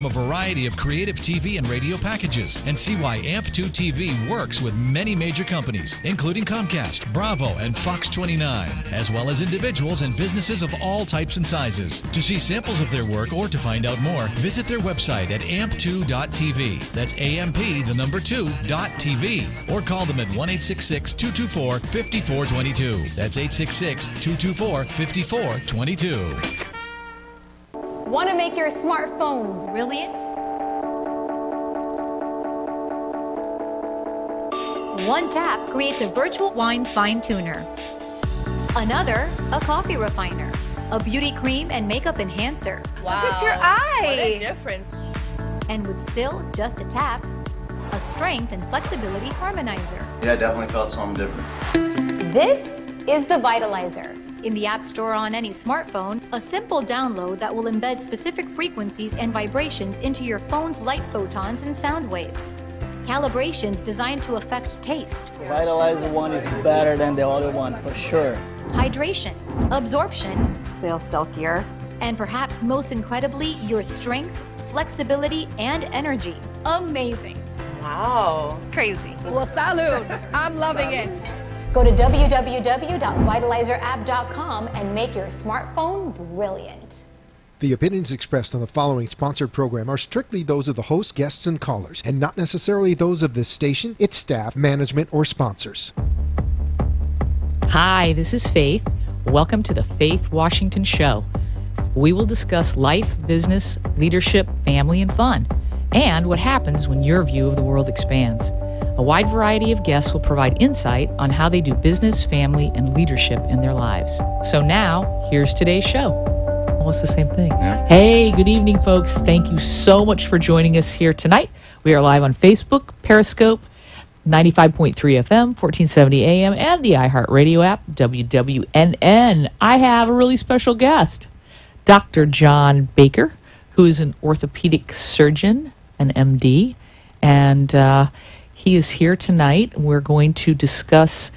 A variety of creative TV and radio packages and see why AMP2 TV works with many major companies, including Comcast, Bravo, and Fox 29, as well as individuals and businesses of all types and sizes. To see samples of their work or to find out more, visit their website at amp2.tv. That's AMP2.tv. Or call them at 1-866-224-5422. That's 866-224-5422. Want to make your smartphone brilliant? One tap creates a virtual wine fine tuner. Another, a coffee refiner. A beauty cream and makeup enhancer. Wow. Look at your eye. What a difference. And with still just a tap, a strength and flexibility harmonizer. Yeah, I definitely felt something different. This is the Vitalizer. In the App Store on any smartphone, a simple download that will embed specific frequencies and vibrations into your phone's light photons and sound waves. Calibrations designed to affect taste. Vitalizer one is better than the other one, for sure. Hydration, absorption, Feel silkier. and perhaps most incredibly, your strength, flexibility, and energy. Amazing. Wow. Crazy. Well, salud. I'm loving it. Go to www.vitalizerapp.com and make your smartphone brilliant. The opinions expressed on the following sponsored program are strictly those of the host, guests, and callers, and not necessarily those of this station, its staff, management, or sponsors. Hi, this is Faith. Welcome to the Faith Washington Show. We will discuss life, business, leadership, family, and fun, and what happens when your view of the world expands. A wide variety of guests will provide insight on how they do business, family, and leadership in their lives. So now, here's today's show. Well, it's the same thing. Yeah. Hey, good evening, folks. Thank you so much for joining us here tonight. We are live on Facebook, Periscope, 95.3 FM, 1470 AM, and the iHeartRadio app, WWNN. I have a really special guest, Dr. John Baker, who is an orthopedic surgeon, an MD, and he is here tonight. We're going to discuss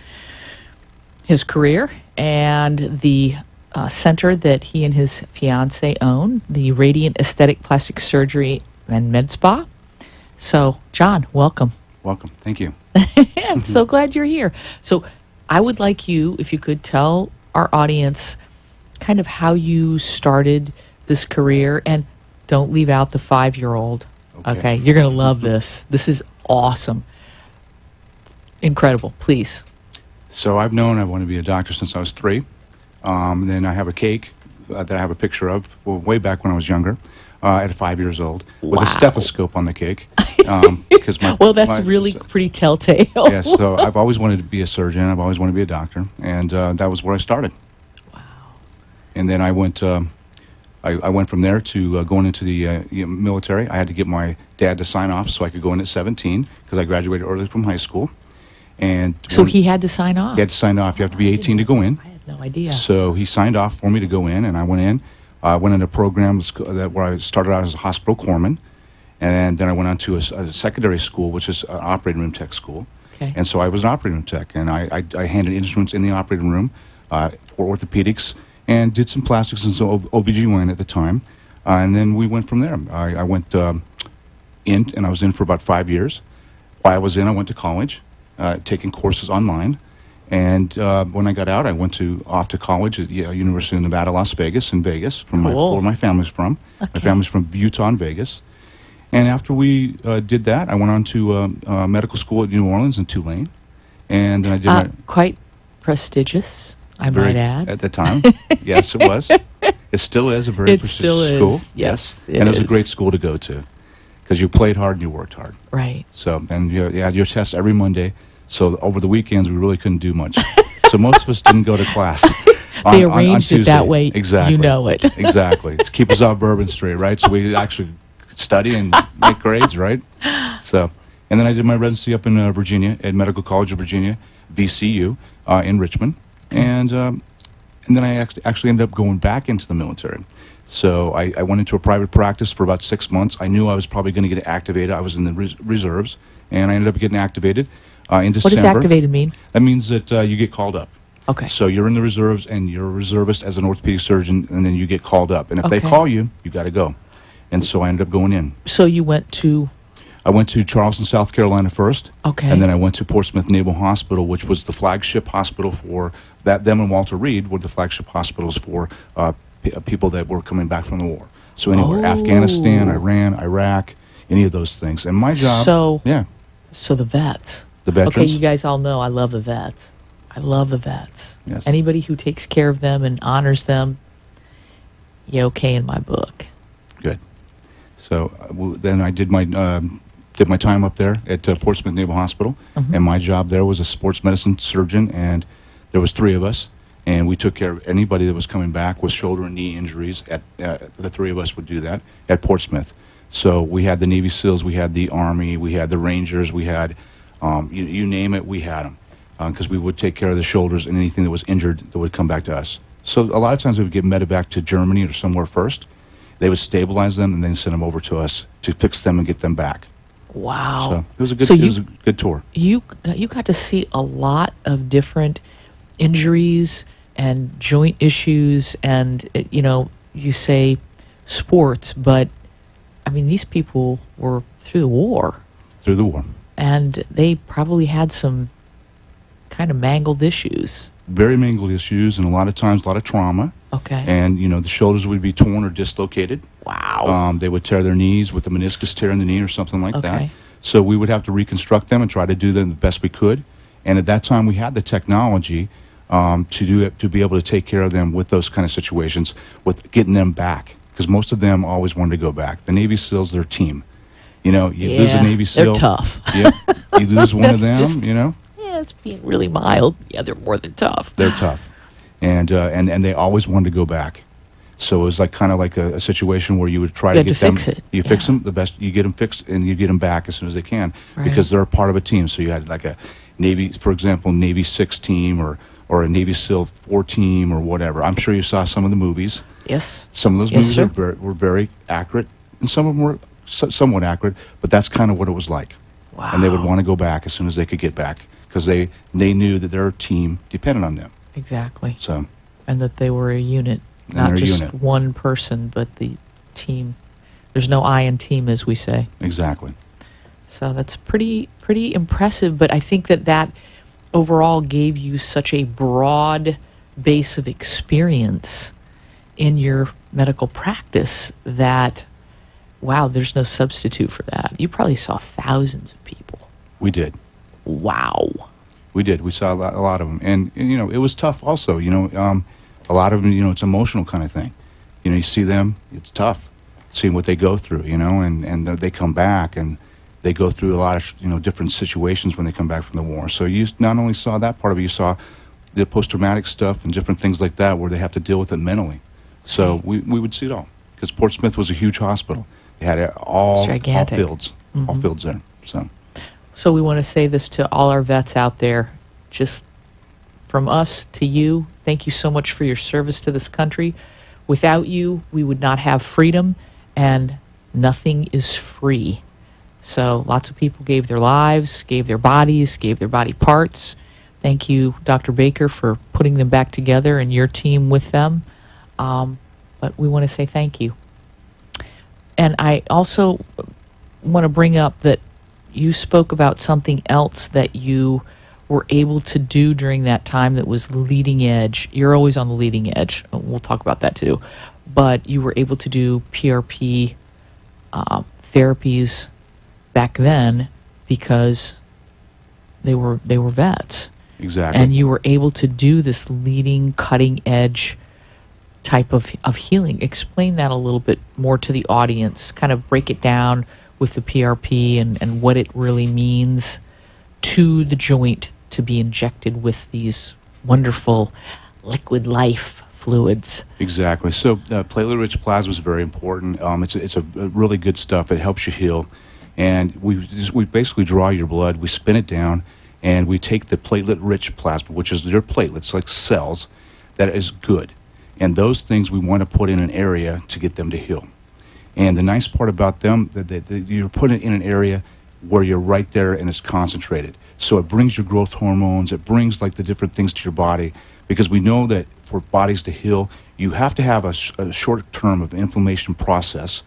his career and the center that he and his fiance own, the Radiant Aesthetic Plastic Surgery and Med Spa. So, John, welcome. Welcome. Thank you. I'm so glad you're here. So, I would like you, if you could tell our audience kind of how you started this career, and don't leave out the 5-year-old. Okay? You're going to love this. This is awesome. Incredible. Please. So I've known I want to be a doctor since I was 3. Then I have a cake that I have a picture of way back when I was younger, at 5 years old, with a stethoscope on the cake. Because well, that's really pretty telltale. Yeah, so I've always wanted to be a surgeon. I've always wanted to be a doctor. And that was where I started. Wow. And then I went from there to going into the military. I had to get my dad to sign off so I could go in at 17 because I graduated early from high school. And so he had to sign off? He had to sign off. You have to be 18 to go in. I had no idea. So he signed off for me to go in, and I went in. I went in a program where I started out as a hospital corpsman, and then I went on to a secondary school, which is an operating room tech school. Okay. And so I was an operating room tech, and I handled instruments in the operating room for orthopedics and did some plastics and some OBGYN at the time. And then we went from there. I went in, and I was in for about 5 years. While I was in, I went to college. Taking courses online, and when I got out, I went off to college at University of Nevada, Las Vegas, in Vegas, from where my family's from. Okay. My family's from Utah and Vegas. And after we did that, I went on to medical school at New Orleans in Tulane, and then I did quite prestigious, I might add. At the time. Yes, it was. It still is a very prestigious school. Yes, and it was a great school to go to because you played hard and you worked hard. Right. So, and you had your tests every Monday. So over the weekends, we really couldn't do much. So most of us didn't go to class. They arranged it that way. Exactly. You know it. Exactly. To keep us off Bourbon Street, right? So we actually study and make grades, right? So, and then I did my residency up in Virginia, at Medical College of Virginia, VCU, in Richmond. And then I actually ended up going back into the military. So I went into a private practice for about 6 months. I knew I was probably going to get activated. I was in the reserves, and I ended up getting activated in December. What does activated mean? That means that you get called up. Okay. So you're in the reserves, and you're a reservist as an orthopedic surgeon, and then you get called up. And if they call you, you got to go. And so I ended up going in. So you went to... I went to Charleston, South Carolina first. Okay. And then I went to Portsmouth Naval Hospital, which was the flagship hospital for that. Them and Walter Reed were the flagship hospitals for people that were coming back from the war. So anywhere, Afghanistan, Iran, Iraq, any of those things. And my job... So the vets. The veterans. Okay, you guys all know I love the vets. I love the vets. Yes. Anybody who takes care of them and honors them, you okay in my book. Good. So then I did my time up there at Portsmouth Naval Hospital, and my job there was a sports medicine surgeon, and there was 3 of us, and we took care of anybody that was coming back with shoulder and knee injuries. The 3 of us would do that at Portsmouth. So we had the Navy SEALs, we had the Army, we had the Rangers, we had you name it, we had them, because we would take care of the shoulders and anything that was injured that would come back to us. So a lot of times we would get medevac to Germany or somewhere first. They would stabilize them and then send them over to us to fix them and get them back. Wow. So it was a good tour. You got to see a lot of different injuries and joint issues, and you say sports, but I mean these people were through the war. Through the war. And they probably had some kind of mangled issues. Very mangled issues, and a lot of times a lot of trauma. Okay. And the shoulders would be torn or dislocated. Wow. They would tear their knees with a meniscus tear in the knee or something like that. Okay. So we would have to reconstruct them and try to do them the best we could. And at that time, we had the technology to be able to take care of them with those kind of situations, with getting them back. Because most of them always wanted to go back. The Navy SEALs, their team. You lose a Navy SEAL. They're tough. Yeah. You lose one of them, Yeah, it's being really mild. Yeah, they're more than tough. They're tough. And they always wanted to go back. So it was kind of like a situation where you would try to get them. Fix it. You fix them the best. You get them fixed, and you get them back as soon as they can, because they're a part of a team. So you had like a Navy, for example, Navy 6 team or a Navy SEAL 4 team or whatever. I'm sure you saw some of the movies. Yes. Some of those movies were very accurate, and some of them were somewhat accurate. But that's kind of what it was like. Wow. And they would want to go back as soon as they could get back, because they knew that their team depended on them. Exactly. So. And that they were a unit. Not just one person, but the team. There's no I in team, as we say. Exactly. So that's pretty impressive, but I think that overall gave you such a broad base of experience in your medical practice that, wow, there's no substitute for that. You probably saw thousands of people. We did. Wow. We did. We saw a lot of them. And it was tough also, a lot of them, it's an emotional kind of thing. You see them, it's tough seeing what they go through, and they come back and they go through a lot of, different situations when they come back from the war. So you not only saw that part of it, you saw the post-traumatic stuff and different things like that where they have to deal with it mentally. So we would see it all, because Portsmouth was a huge hospital. They had all fields, all fields there. So we want to say this to all our vets out there, just from us to you, thank you so much for your service to this country. Without you, we would not have freedom, and nothing is free. So lots of people gave their lives, gave their bodies, gave their body parts. Thank you, Dr. Baker, for putting them back together and your team with them. But we want to say thank you. And I also want to bring up that you spoke about something else that you were able to do during that time that was leading edge. You're always on the leading edge. We'll talk about that too. But you were able to do PRP therapies back then because they were vets. Exactly. And you were able to do this leading, cutting edge type of healing. Explain that a little bit more to the audience. Kind of break it down with the PRP and what it really means to the joint to be injected with these wonderful liquid life fluids. Exactly. So platelet-rich plasma is very important. It's a really good stuff. It helps you heal. And we basically draw your blood, we spin it down, and we take the platelet-rich plasma, which is your platelets, like cells, that is good. And those things we want to put in an area to get them to heal. And the nice part about them, that you're putting it in an area where you're right there and it's concentrated. So it brings your growth hormones, it brings like the different things to your body, because we know that for bodies to heal, you have to have a short term of inflammation process,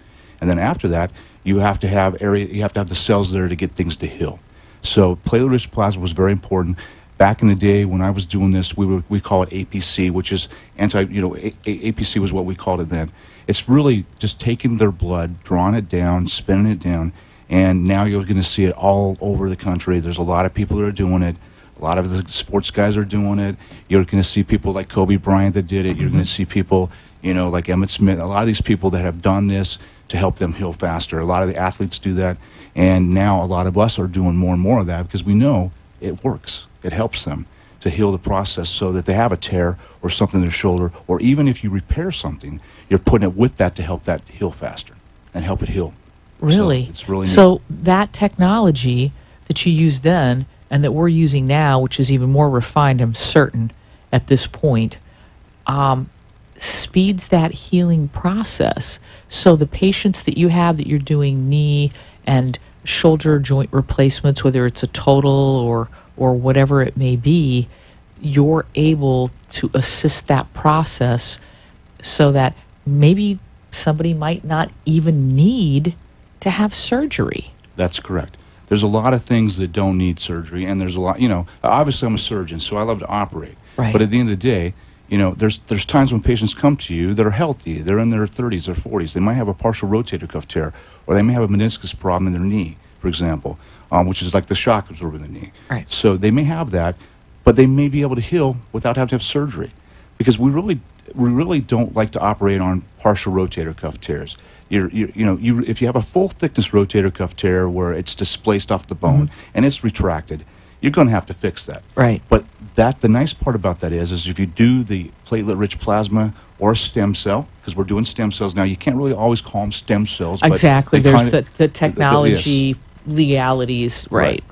And then after that, you have to have the cells there to get things to heal. So platelet-rich plasma was very important. Back in the day when I was doing this, we call it APC, which is APC was what we called it then. It's really just taking their blood, drawing it down, spinning it down, and now you're going to see it all over the country. There's a lot of people that are doing it. A lot of the sports guys are doing it. You're going to see people like Kobe Bryant that did it. You're going to see people, like Emmett Smith. A lot of these people that have done this to help them heal faster. A lot of the athletes do that, and now a lot of us are doing more and more of that because we know it works. It helps them to heal the process so that they have a tear or something in their shoulder, or even if you repair something, you're putting it with that to help that heal faster and help it heal. Really? So it's really neat. So that technology that you used then and that we're using now, which is even more refined, I'm certain, at this point, speeds that healing process. So the patients that you have that you're doing knee and shoulder joint replacements, whether it's a total or whatever it may be, you're able to assist that process so that maybe somebody might not even need to have surgery. That's correct. There's a lot of things that don't need surgery, and there's a lot, obviously I'm a surgeon, so I love to operate. Right. But at the end of the day, there's times when patients come to you that are healthy. They're in their 30s or 40s. They might have a partial rotator cuff tear, or they may have a meniscus problem in their knee, for example, which is like the shock absorber in the knee. Right. So they may have that, but they may be able to heal without having to have surgery, because we really don't like to operate on partial rotator cuff tears. If you have a full thickness rotator cuff tear where it's displaced off the bone and it's retracted, you're going to have to fix that. Right. But the nice part about that is if you do the platelet-rich plasma or stem cell, because we're doing stem cells now, you can't really always call them stem cells. Exactly. But there's the technology legalities. Right.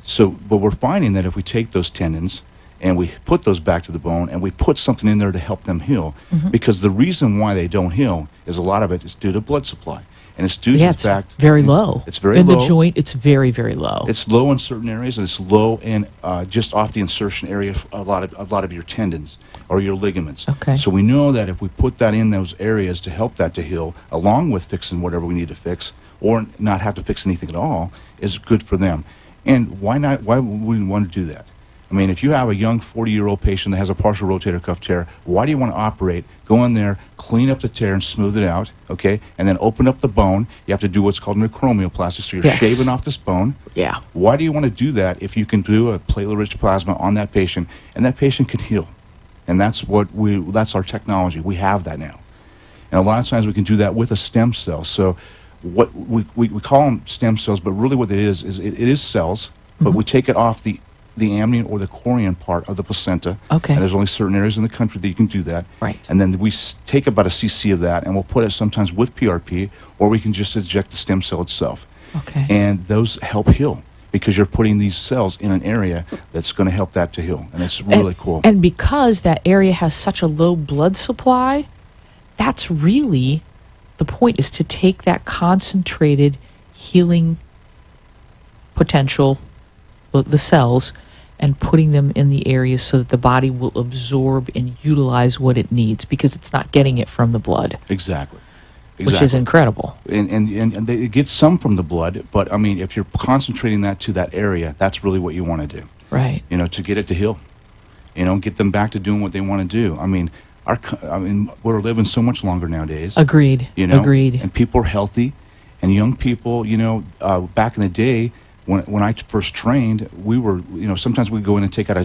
So, but we're finding that if we take those tendons and we put those back to the bone and we put something in there to help them heal, because the reason why they don't heal is a lot of it is due to blood supply. And it's due to the fact very low. It's very low. In the joint, it's very, very low. It's low in certain areas, and it's low in just off the insertion area of a lot of your tendons or your ligaments. Okay. So we know that if we put that in those areas to help that to heal, along with fixing whatever we need to fix, or not have to fix anything at all, is good for them. And why not? Why would we want to do that? I mean, if you have a young 40-year-old patient that has a partial rotator cuff tear, why do you want to operate, go in there, clean up the tear and smooth it out, okay, and then open up the bone? You have to do what's called an acromioplasty, so you're shaving off this bone. Yeah. Why do you want to do that if you can do a platelet-rich plasma on that patient, and that patient can heal? And that's our technology. We have that now. And a lot of times we can do that with a stem cell. So what we call them stem cells, but really what it is it is cells, but we take it off the amnion or the chorion part of the placenta. Okay. And there's only certain areas in the country that you can do that. Right. And then we take about a cc of that, and we'll put it sometimes with PRP, or we can just inject the stem cell itself. Okay. And those help heal, because you're putting these cells in an area that's going to help that to heal. And it's really cool. And because that area has such a low blood supply, that's really the point, is to take that concentrated healing potential, the cells, and putting them in the areas so that the body will absorb and utilize what it needs, because it's not getting it from the blood. Exactly. Which is incredible. And it gets some from the blood, but I mean, if you're concentrating that to that area, that's really what you want to do. Right. To get it to heal. Get them back to doing what they want to do. I mean, we're living so much longer nowadays. Agreed. Agreed. And people are healthy, and young people. Back in the day, when I first trained, we were, sometimes we'd go in and take out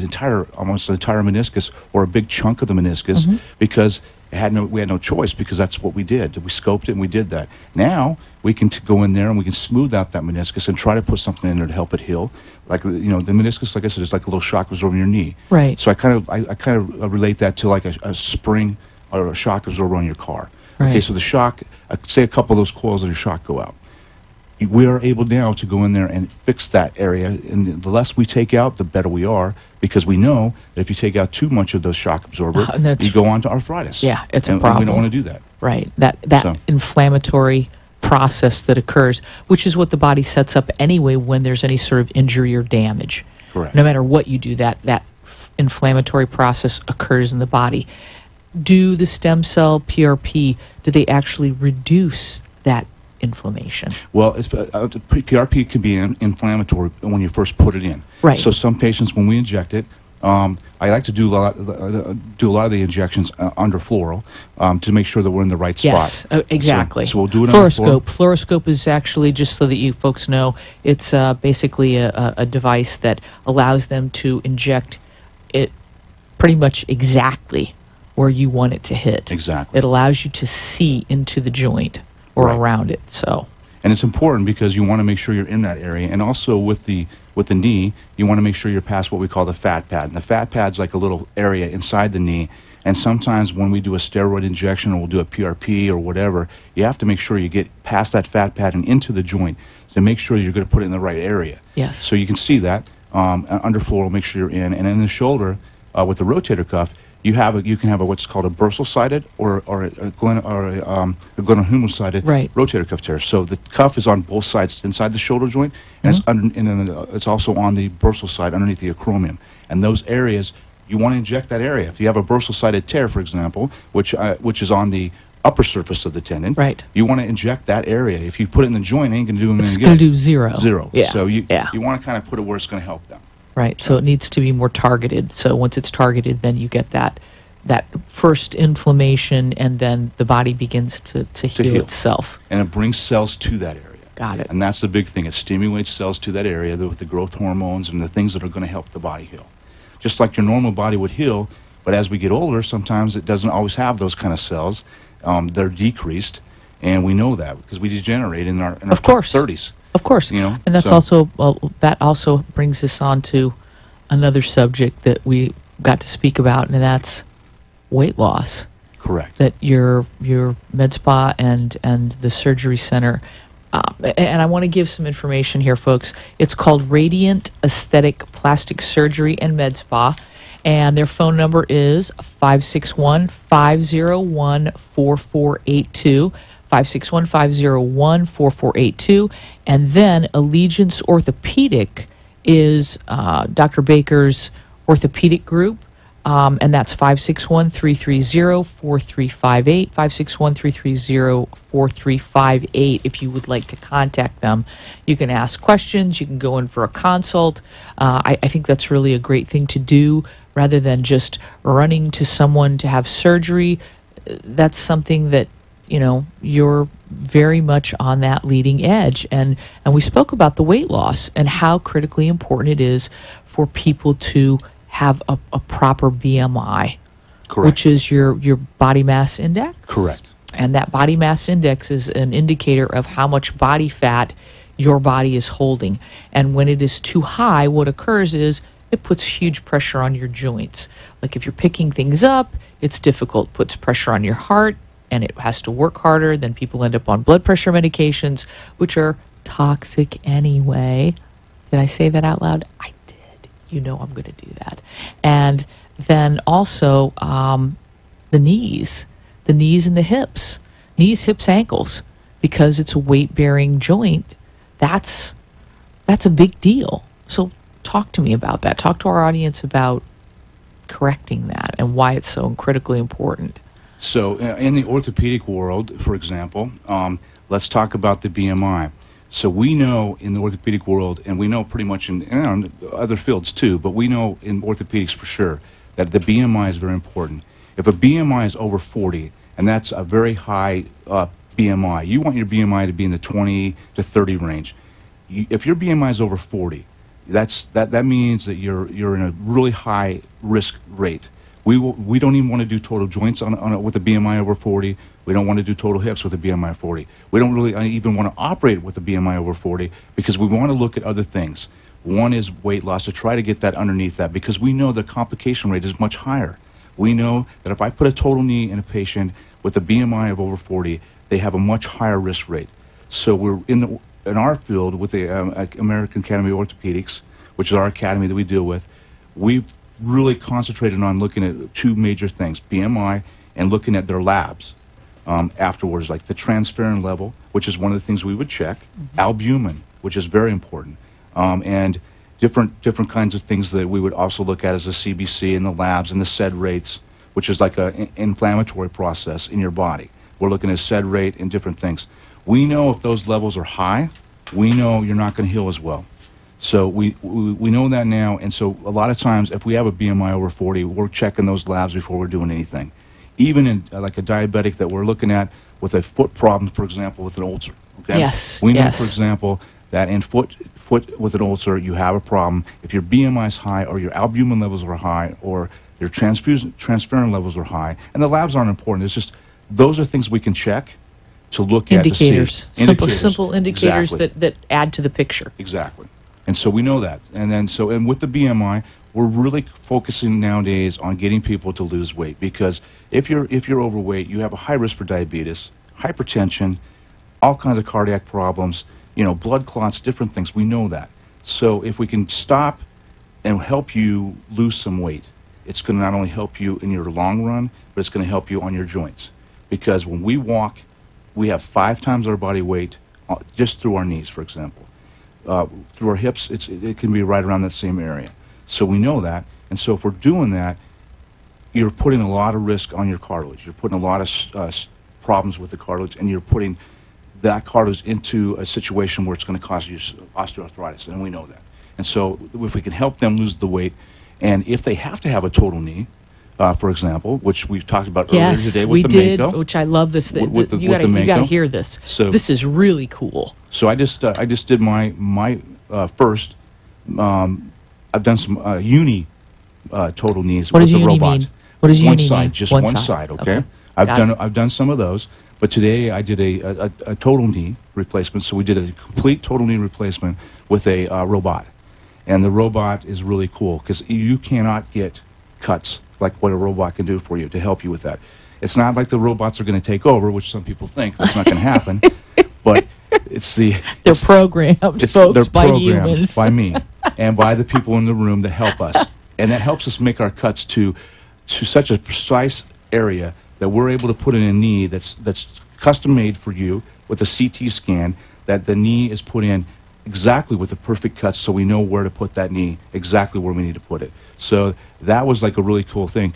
almost an entire meniscus or a big chunk of the meniscus, because we had no choice, because that's what we did. We scoped it and we did that. Now we can go in there and we can smooth out that meniscus and try to put something in there to help it heal. Like the meniscus, like I said, is like a little shock absorber in your knee. Right. So I kind of relate that to like a spring or a shock absorber on your car. Right. Okay, so the shock, say a couple of those coils of your shock go out. We are able now to go in there and fix that area, and the less we take out, the better we are, because we know that if you take out too much of those shock absorbers, you go on to arthritis. Yeah, it's a problem. And we don't want to do that. Right. That inflammatory process that occurs, which is what the body sets up anyway when there's any sort of injury or damage. Correct. No matter what you do, that inflammatory process occurs in the body. Do the stem cell PRP, do they actually reduce that inflammation? Well, PRP can be inflammatory when you first put it in. Right. So some patients, when we inject it, I like to do a lot of the injections under fluoral to make sure that we're in the right spot. Yes, exactly. So we'll do it Fluoroscope. under fluoral. Fluoroscope is actually, just so that you folks know, it's basically a device that allows them to inject it pretty much exactly where you want it to hit. Exactly. It allows you to see into the joint or Right. around it. So. And it's important because you want to make sure you're in that area. And also with the knee, you want to make sure you're past what we call the fat pad. And the fat pad's like a little area inside the knee. And sometimes when we do a steroid injection or we'll do a PRP or whatever, you have to make sure you get past that fat pad and into the joint to make sure you're going to put it in the right area. Yes. So you can see that under fluoral, make sure you're in. And in the shoulder, with the rotator cuff, you can have what's called a bursal-sided or a glenohumeral-sided Right. rotator cuff tear. So the cuff is on both sides inside the shoulder joint, and it's also on the bursal side underneath the acromion. And those areas, you want to inject that area. If you have a bursal-sided tear, for example, which is on the upper surface of the tendon, Right. you want to inject that area. If you put it in the joint, it ain't going to do anything. It's going to do zero. Zero. Yeah. So you yeah. want to kind of put it where it's going to help them. Right. So it needs to be more targeted. So once it's targeted, then you get that first inflammation, and then the body begins to heal itself. And it brings cells to that area. Got it. And that's the big thing. It stimulates cells to that area with the growth hormones and the things that are going to help the body heal. Just like your normal body would heal, but as we get older, sometimes it doesn't always have those kind of cells. They're decreased, and we know that because we degenerate in our Of course. 30s. Of course. You know, and that's that also brings us on to another subject that we got to speak about, and that's weight loss. Correct. That your med spa and the surgery center, and I want to give some information here, folks. It's called Radiant Aesthetic Plastic Surgery and Med Spa, and their phone number is 561-501-4482. 561-501-4482. And then Allegiance Orthopedic is Dr. Baker's orthopedic group, and that's 561-330-4358, 561-330-4358. If you would like to contact them, you can ask questions, you can go in for a consult. I think that's really a great thing to do rather than just running to someone to have surgery. That's something that, you know, you're very much on that leading edge. And we spoke about the weight loss and how critically important it is for people to have a proper BMI. Correct. Which is your body mass index. Correct. And that body mass index is an indicator of how much body fat your body is holding. And when it is too high, what occurs is it puts huge pressure on your joints. Like if you're picking things up, it's difficult, puts pressure on your heart, and it has to work harder. Then people end up on blood pressure medications, which are toxic anyway. Did I say that out loud? I did. You know I'm going to do that. And then also the knees and the hips. Knees, hips, ankles. Because it's a weight-bearing joint, that's a big deal. So talk to me about that. Talk to our audience about correcting that and why it's so critically important. So in the orthopedic world, for example, let's talk about the BMI. So we know in the orthopedic world, and we know pretty much in other fields too, but we know in orthopedics for sure that the BMI is very important. If a BMI is over 40, and that's a very high BMI, you want your BMI to be in the 20 to 30 range. If your BMI is over 40, that means that you're in a really high risk rate. We don't even want to do total joints with a BMI over 40. We don't want to do total hips with a BMI 40. We don't really even want to operate with a BMI over 40 because we want to look at other things. One is weight loss, to try to get that underneath that, because we know the complication rate is much higher. We know that if I put a total knee in a patient with a BMI of over 40, they have a much higher risk rate. So we're in our field with the American Academy of Orthopedics, which is our academy that we deal with. We've really concentrated on looking at two major things, BMI and looking at their labs afterwards, like the transferrin level, which is one of the things we would check, albumin, which is very important, and different kinds of things that we would also look at as a CBC in the labs, and the SED rates, which is like an inflammatory process in your body. We're looking at SED rate and different things. We know if those levels are high, we know you're not going to heal as well. So we know that now, and so a lot of times if we have a BMI over 40, we're checking those labs before we're doing anything. Even in like a diabetic that we're looking at with a foot problem, for example, with an ulcer. Okay? Yes. We know, for example, that in foot with an ulcer, you have a problem. If your BMI is high or your albumin levels are high or your transferrin levels are high, and the labs aren't important. It's just those are things we can check to look indicators. at to see. Simple indicators exactly. that add to the picture. Exactly. And so we know that. And then and with the BMI, we're really focusing nowadays on getting people to lose weight, because if you're overweight, you have a high risk for diabetes, hypertension, all kinds of cardiac problems, blood clots, different things. We know that. So if we can stop and help you lose some weight, it's going to not only help you in your long run, but it's going to help you on your joints. Because when we walk, we have 5 times our body weight just through our knees, for example. Through our hips, it can be right around that same area. So we know that. And so if we're doing that, you're putting a lot of risk on your cartilage. You're putting a lot of problems with the cartilage, and you're putting that cartilage into a situation where it's going to cause you osteoarthritis, and we know that. And so if we can help them lose the weight, and if they have to have a total knee, for example, which we've talked about earlier today with the Mako. Which I love this. You got to hear this. So, this is really cool. So I just did my first. I've done some uni total knees with the robot. Mean? What does one uni side, mean? just one side. Okay. I've done some of those, but today I did a total knee replacement. So we did a complete total knee replacement with a robot, and the robot is really cool because you cannot get cuts like what a robot can do for you to help you with that. It's not like the robots are going to take over, which some people think that's not going to happen, but they're programmed, folks, they're by programmed humans. by me and by the people in the room that help us, and that helps us make our cuts to such a precise area that we're able to put in a knee that's custom made for you with a CT scan, that the knee is put in exactly with the perfect cuts, so we know where to put that knee, exactly where we need to put it. So that was like a really cool thing.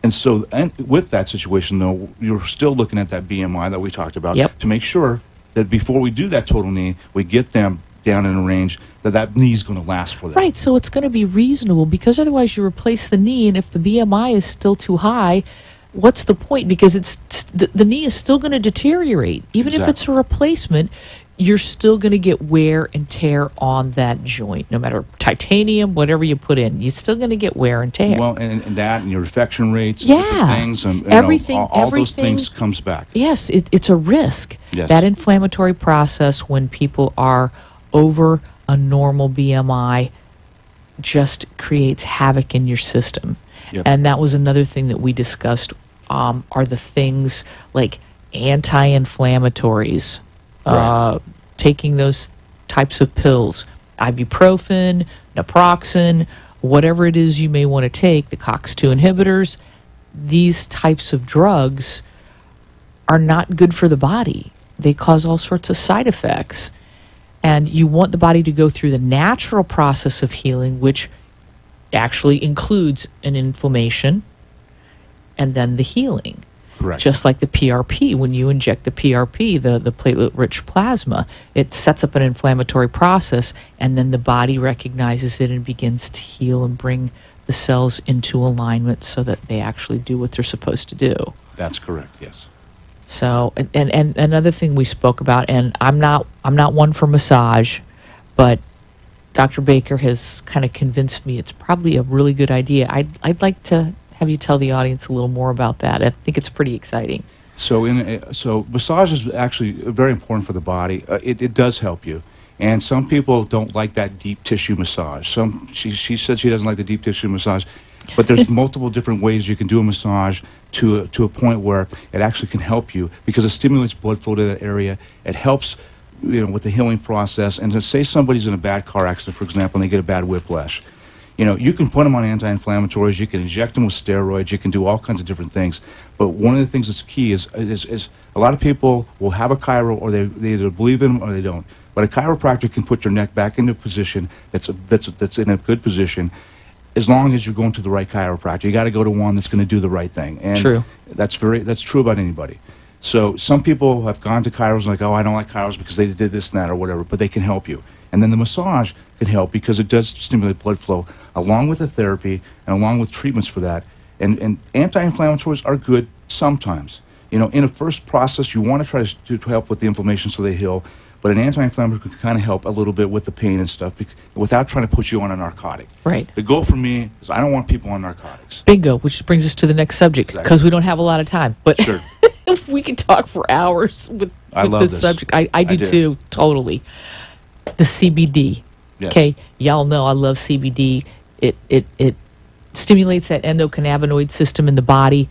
And so with that situation, though, you're still looking at that BMI that we talked about to make sure that before we do that total knee, we get them down in a range that knee's going to last for them. Right, so it's going to be reasonable, because otherwise you replace the knee, and if the BMI is still too high, what's the point? Because the knee is still going to deteriorate. Even if it's a replacement, you're still going to get wear and tear on that joint. No matter titanium, whatever you put in, you're still going to get wear and tear. Well, and that, and your infection rates, and different things, and everything, all those things comes back. Yes, it's a risk. Yes. That inflammatory process when people are over a normal BMI just creates havoc in your system. Yep. And that was another thing that we discussed, are the things like anti-inflammatories, taking those types of pills, ibuprofen, naproxen, whatever it is you may want to take, the COX-2 inhibitors. These types of drugs are not good for the body. They cause all sorts of side effects. And you want the body to go through the natural process of healing, which actually includes an inflammation and then the healing. Correct. Just like the PRP, when you inject the PRP, the platelet-rich plasma, it sets up an inflammatory process, and then the body recognizes it and begins to heal and bring the cells into alignment so that they actually do what they're supposed to do. That's correct, yes. So, and another thing we spoke about, and I'm not one for massage, but Dr. Baker has kind of convinced me it's probably a really good idea. I'd like to have you tell the audience a little more about that. I think it's pretty exciting. So massage is actually very important for the body. It does help you. And some people don't like that deep tissue massage. She said she doesn't like the deep tissue massage, but there's multiple different ways you can do a massage to a point where it actually can help you, because it stimulates blood flow to that area. It helps, with the healing process. And to say somebody's in a bad car accident, for example, and they get a bad whiplash, you can put them on anti-inflammatories, you can inject them with steroids, you can do all kinds of different things. But one of the things that's key is a lot of people will have a chiro, or they either believe in them or they don't. But a chiropractor can put your neck back into a position that's in a good position, as long as you're going to the right chiropractor. You got to go to one that's going to do the right thing. And True. That's true about anybody. So some people have gone to chiros and like, oh, I don't like chiros because they did this and that or whatever, but they can help you. And then the massage can help because it does stimulate blood flow along with the therapy and along with treatments for that. And anti-inflammatories are good sometimes. You know, in a first process, you want to try to help with the inflammation so they heal, but an anti-inflammatory can kind of help a little bit with the pain and stuff without trying to put you on a narcotic. Right. The goal for me is I don't want people on narcotics. Bingo, which brings us to the next subject, because we don't have a lot of time. But Sure. we can talk for hours with love this this. subject. I do too, totally. The CBD. Yes. Okay, y'all know I love CBD. It stimulates that endocannabinoid system in the body.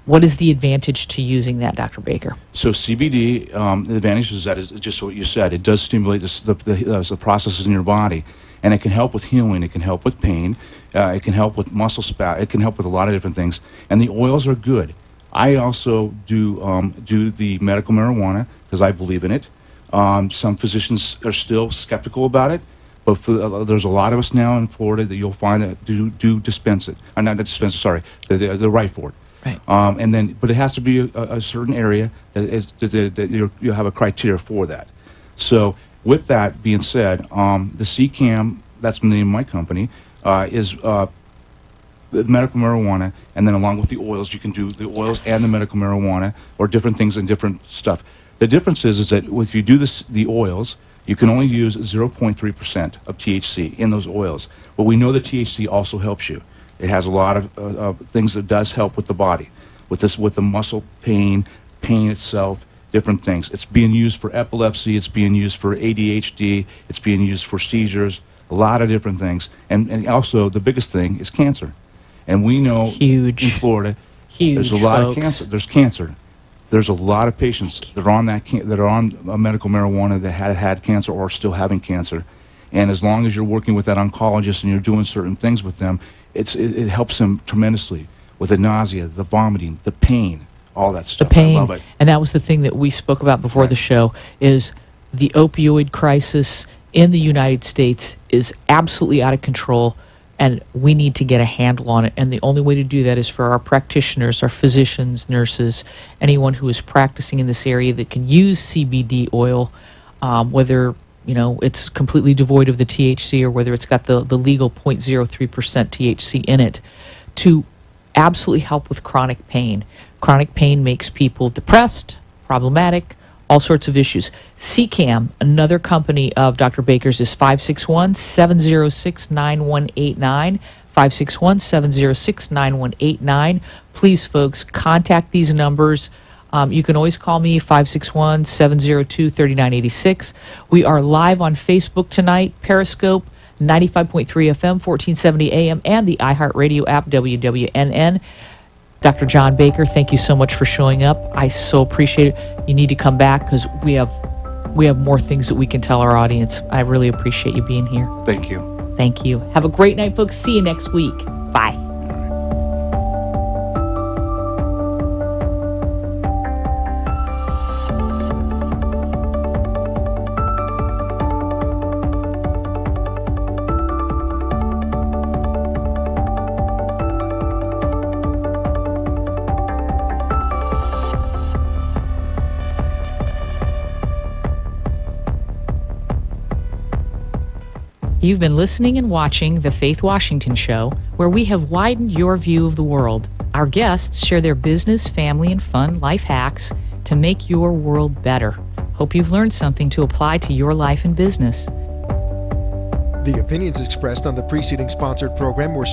What is the advantage to using that, Dr. Baker? So CBD, the advantage is that it's just what you said. It does stimulate the processes in your body, and it can help with healing. It can help with pain. It can help with muscle spasm. It can help with a lot of different things. And the oils are good. I also do the medical marijuana because I believe in it. Some physicians are still skeptical about it, but there's a lot of us now in Florida that you'll find that do dispense it. Not dispense it, sorry, the right for it. Right. But it has to be a certain area that you have a criteria for that. So with that being said, the CCAM, that's the name of my company, is the medical marijuana, and then along with the oils, you can do the oils and the medical marijuana, or different things and different stuff. The difference is that if you do the oils, you can only use 0.3% of THC in those oils. But we know that THC also helps you. It has a lot of things that does help with the body, with the muscle pain itself, different things. It's being used for epilepsy. It's being used for ADHD. It's being used for seizures. A lot of different things, and also the biggest thing is cancer. And we know in Florida, there's a lot of cancer. There's cancer. There's a lot of patients that are on that are on medical marijuana that had cancer or are still having cancer. And as long as you're working with that oncologist and you're doing certain things with them, it helps them tremendously with the nausea, the vomiting, the pain, all that stuff. The pain. I love it. And that was the thing that we spoke about before the show, is the opioid crisis in the United States is absolutely out of control, and we need to get a handle on it. And the only way to do that is for our practitioners, our physicians, nurses, anyone who is practicing in this area that can use CBD oil, whether it's completely devoid of the THC or whether it's got the legal 0.03% THC in it, to absolutely help with chronic pain. Chronic pain makes people depressed, problematic, all sorts of issues. CCAM, another company of Dr. Baker's, is 561-706-9189. 561-706-9189. Please, folks, contact these numbers. You can always call me, 561-702-3986. We are live on Facebook tonight, Periscope, 95.3 FM, 1470 AM, and the iHeartRadio app, WWNN. Dr. John Baker, thank you so much for showing up. I so appreciate it. You need to come back because we have more things that we can tell our audience. I really appreciate you being here. Thank you. Thank you. Have a great night, folks. See you next week. Bye. You've been listening and watching The Faith Washington Show, where we have widened your view of the world. Our guests share their business, family, and fun life hacks to make your world better. Hope you've learned something to apply to your life and business. The opinions expressed on the preceding sponsored program were